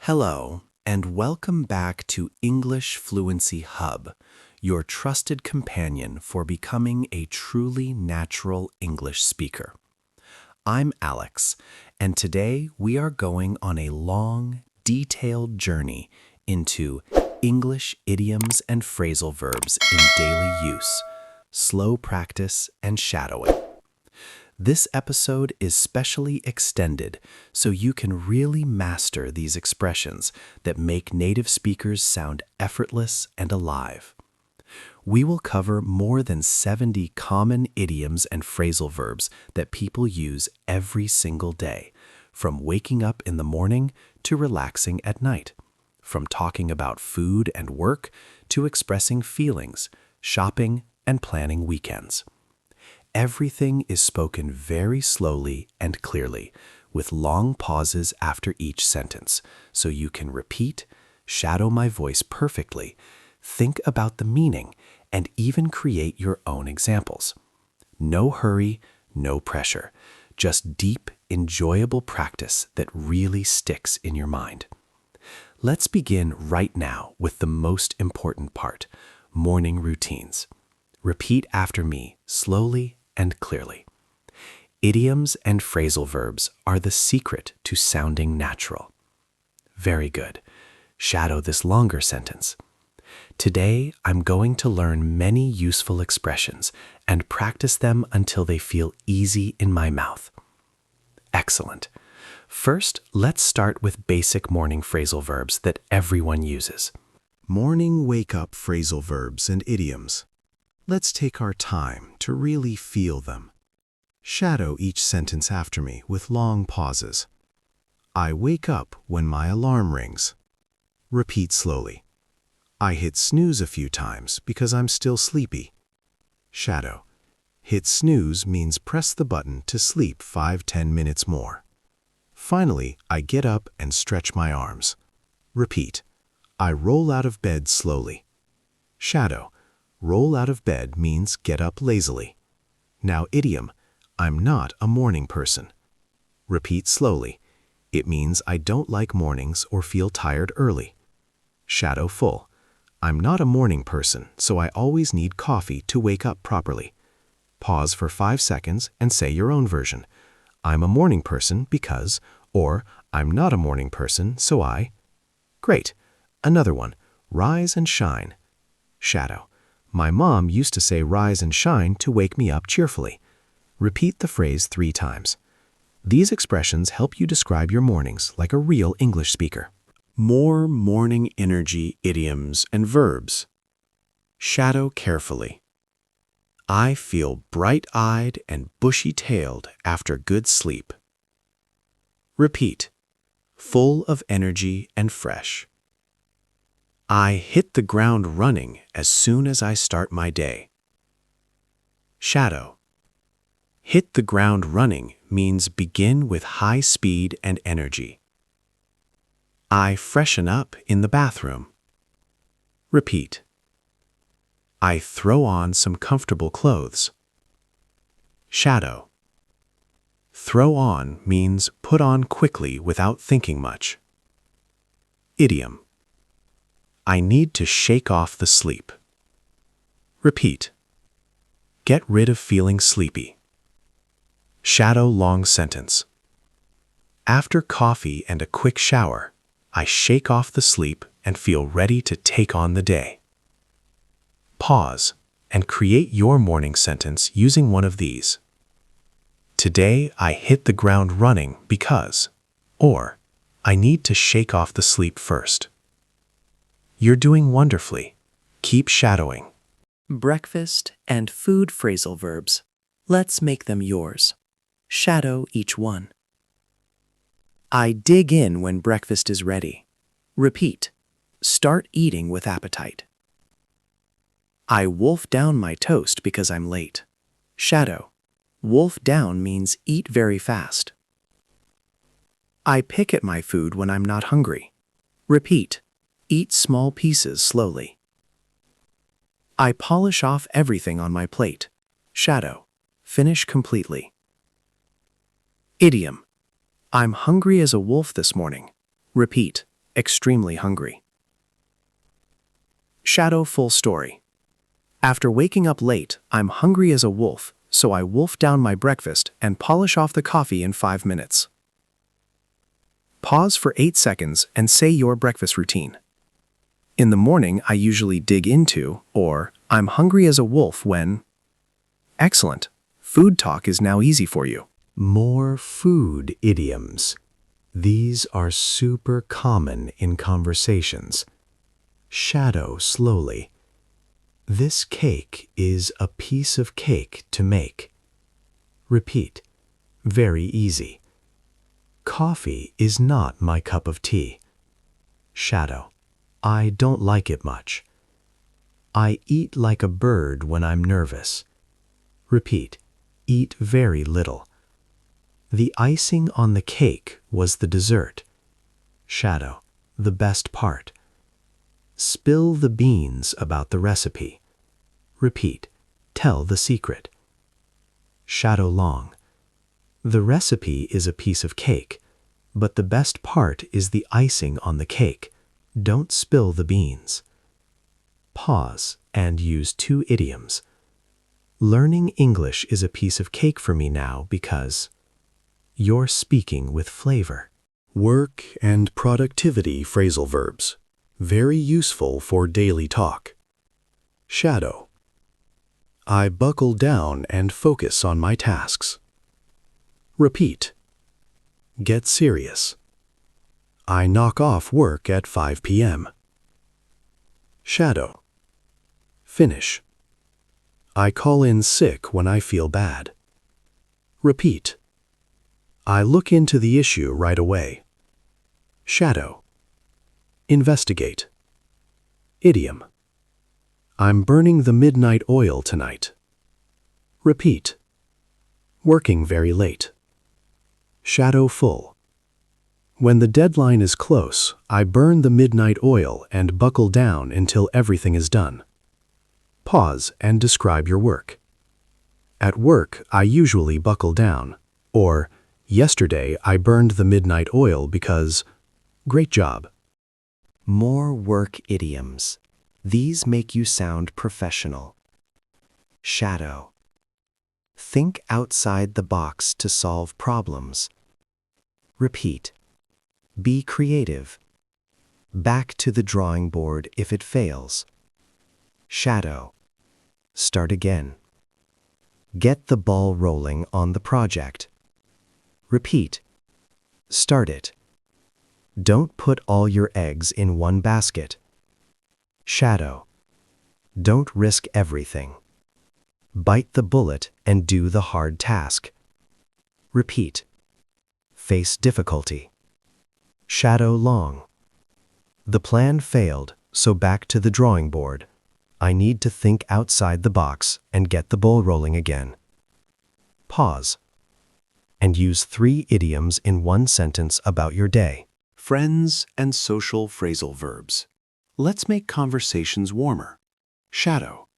Hello, and welcome back to English Fluency Hub, your trusted companion for becoming a truly natural English speaker. I'm Alex, and today we are going on a long, detailed journey into English idioms and phrasal verbs in daily use, slow practice, and shadowing. This episode is specially extended so you can really master these expressions that make native speakers sound effortless and alive. We will cover more than 70 common idioms and phrasal verbs that people use every single day, from waking up in the morning to relaxing at night, from talking about food and work to expressing feelings, shopping, and planning weekends. Everything is spoken very slowly and clearly, with long pauses after each sentence, so you can repeat, shadow my voice perfectly, think about the meaning, and even create your own examples. No hurry, no pressure, just deep, enjoyable practice that really sticks in your mind. Let's begin right now with the most important part, morning routines. Repeat after me, slowly and clearly. Idioms and phrasal verbs are the secret to sounding natural. Very good. Shadow this longer sentence. Today, I'm going to learn many useful expressions and practice them until they feel easy in my mouth. Excellent. First, let's start with basic morning phrasal verbs that everyone uses. Morning wake-up phrasal verbs and idioms. Let's take our time to really feel them. Shadow each sentence after me with long pauses. I wake up when my alarm rings. Repeat slowly. I hit snooze a few times because I'm still sleepy. Shadow. Hit snooze means press the button to sleep 5-10 minutes more. Finally, I get up and stretch my arms. Repeat. I roll out of bed slowly. Shadow. Roll out of bed means get up lazily. Now idiom, I'm not a morning person. Repeat slowly. It means I don't like mornings or feel tired early. Shadow full. I'm not a morning person, so I always need coffee to wake up properly. Pause for 5 seconds and say your own version. I'm a morning person because, or I'm not a morning person, so I. Great. Another one. Rise and shine. Shadow. My mom used to say rise and shine to wake me up cheerfully. Repeat the phrase 3 times. These expressions help you describe your mornings like a real English speaker. More morning energy idioms and verbs. Shadow carefully. I feel bright-eyed and bushy-tailed after good sleep. Repeat. Full of energy and fresh. I hit the ground running as soon as I start my day. Shadow. Hit the ground running means begin with high speed and energy. I freshen up in the bathroom. Repeat. I throw on some comfortable clothes. Shadow. Throw on means put on quickly without thinking much. Idiom. I need to shake off the sleep. Repeat. Get rid of feeling sleepy. Shadow long sentence. After coffee and a quick shower, I shake off the sleep and feel ready to take on the day. Pause and create your morning sentence using one of these. Today I hit the ground running because, or I need to shake off the sleep first. You're doing wonderfully. Keep shadowing. Breakfast and food phrasal verbs. Let's make them yours. Shadow each one. I dig in when breakfast is ready. Repeat. Start eating with appetite. I wolf down my toast because I'm late. Shadow. Wolf down means eat very fast. I pick at my food when I'm not hungry. Repeat. Eat small pieces slowly. I polish off everything on my plate. Shadow. Finish completely. Idiom. I'm hungry as a wolf this morning. Repeat. extremely hungry. Shadow full story. After waking up late, I'm hungry as a wolf, so I wolf down my breakfast and polish off the coffee in 5 minutes. Pause for 8 seconds and say your breakfast routine. In the morning, I usually dig into, or I'm hungry as a wolf when... Excellent. Food talk is now easy for you. More food idioms. These are super common in conversations. Shadow slowly. This cake is a piece of cake to make. Repeat. Very easy. Coffee is not my cup of tea. Shadow. I don't like it much. I eat like a bird when I'm nervous. Repeat. Eat very little. The icing on the cake was the dessert. Shadow. The best part. Spill the beans about the recipe. Repeat. Tell the secret. Shadow long. The recipe is a piece of cake, but the best part is the icing on the cake. Don't spill the beans. Pause and use 2 idioms. Learning English is a piece of cake for me now because you're speaking with flavor. Work and productivity phrasal verbs. Very useful for daily talk. Shadow. I buckle down and focus on my tasks. Repeat. Get serious. I knock off work at 5 p.m. Shadow. Finish. I call in sick when I feel bad. Repeat. I look into the issue right away. Shadow. Investigate. Idiom. I'm burning the midnight oil tonight. Repeat. Working very late. Shadow full. When the deadline is close, I burn the midnight oil and buckle down until everything is done. Pause and describe your work. At work, I usually buckle down. Or, yesterday I burned the midnight oil because... Great job. More work idioms. These make you sound professional. Shadow. Think outside the box to solve problems. Repeat. Be creative. Back to the drawing board if it fails. Shadow. Start again. Get the ball rolling on the project. Repeat. Start it. Don't put all your eggs in one basket. Shadow. Don't risk everything. Bite the bullet and do the hard task. Repeat. Face difficulty. Shadow long. The plan failed, so back to the drawing board. I need to think outside the box and get the ball rolling again. Pause. And use 3 idioms in 1 sentence about your day. Friends and social phrasal verbs. Let's make conversations warmer. Shadow.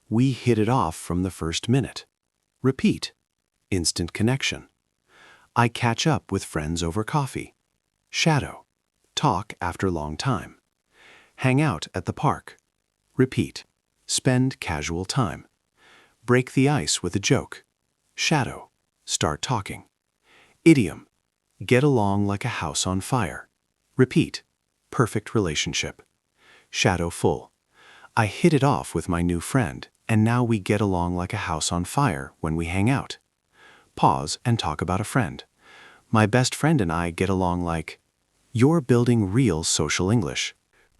We hit it off from the first minute. Repeat. Instant connection. I catch up with friends over coffee. Shadow. Talk after long time. Hang out at the park. Repeat. Spend casual time. Break the ice with a joke. Shadow. Start talking. Idiom. Get along like a house on fire. Repeat. Perfect relationship. Shadow full. I hit it off with my new friend, and now we get along like a house on fire when we hang out. Pause and talk about a friend. My best friend and I get along like... You're building real social English.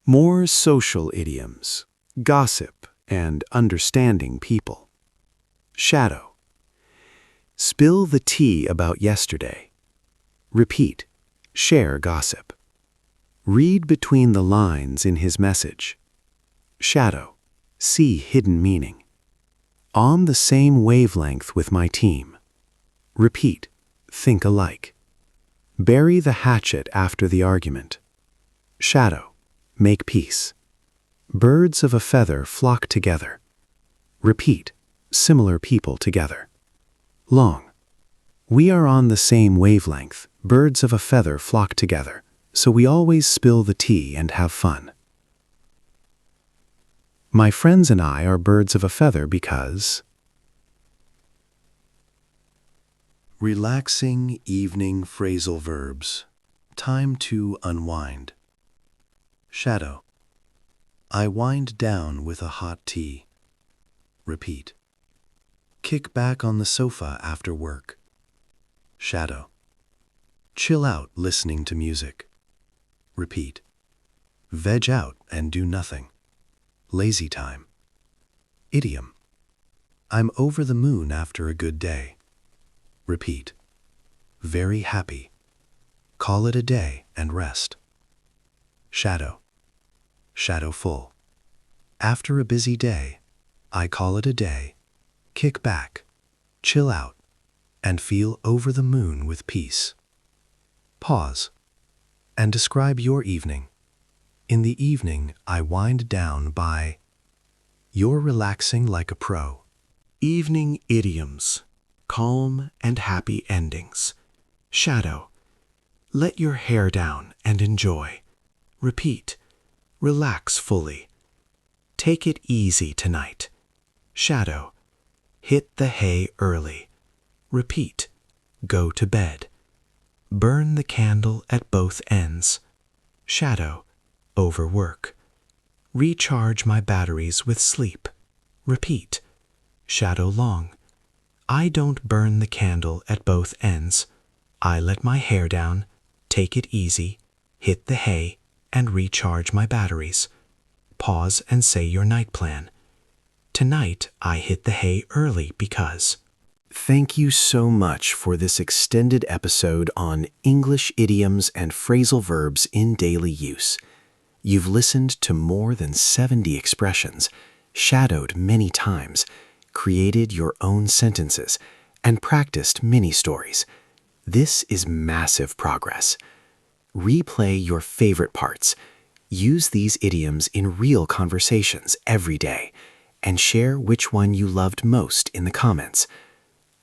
More social idioms. Gossip and understanding people. Shadow. Spill the tea about yesterday. Repeat. Share gossip. Read between the lines in his message. Shadow. See hidden meaning. On the same wavelength with my team. Repeat. Think alike. Bury the hatchet after the argument. Shadow. Make peace. Birds of a feather flock together. Repeat. Similar people together. Long. We are on the same wavelength. Birds of a feather flock together. so we always spill the tea and have fun. My friends and I are birds of a feather because... Relaxing evening phrasal verbs. Time to unwind. Shadow. I wind down with a hot tea. Repeat. Kick back on the sofa after work. Shadow. Chill out listening to music. Repeat. Veg out and do nothing. Lazy time. Idiom. I'm over the moon after a good day. Repeat. Very happy. Call it a day and rest. Shadow. Shadowful. After a busy day, I call it a day, kick back, chill out, and feel over the moon with peace. Pause and describe your evening. In the evening, I wind down by... You're relaxing like a pro. Evening idioms. Calm and happy endings. Shadow. Let your hair down and enjoy. Repeat. Relax fully. Take it easy tonight. Shadow. Hit the hay early. Repeat. Go to bed. Burn the candle at both ends. Shadow. Overwork. Recharge my batteries with sleep. Repeat. Shadow long. I don't burn the candle at both ends. I let my hair down, take it easy, hit the hay, and recharge my batteries. Pause and say your night plan. Tonight, I hit the hay early because... Thank you so much for this extended episode on English idioms and phrasal verbs in daily use. You've listened to more than 70 expressions, shadowed many times, created your own sentences, and practiced mini stories. This is massive progress. Replay your favorite parts. Use these idioms in real conversations every day, and share which one you loved most in the comments.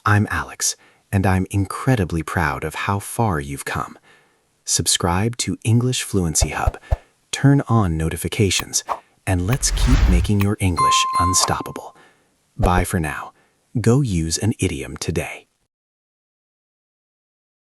I'm Alex, and I'm incredibly proud of how far you've come. Subscribe to English Fluency Hub, turn on notifications, and let's keep making your English unstoppable. Bye for now. Go use an idiom today.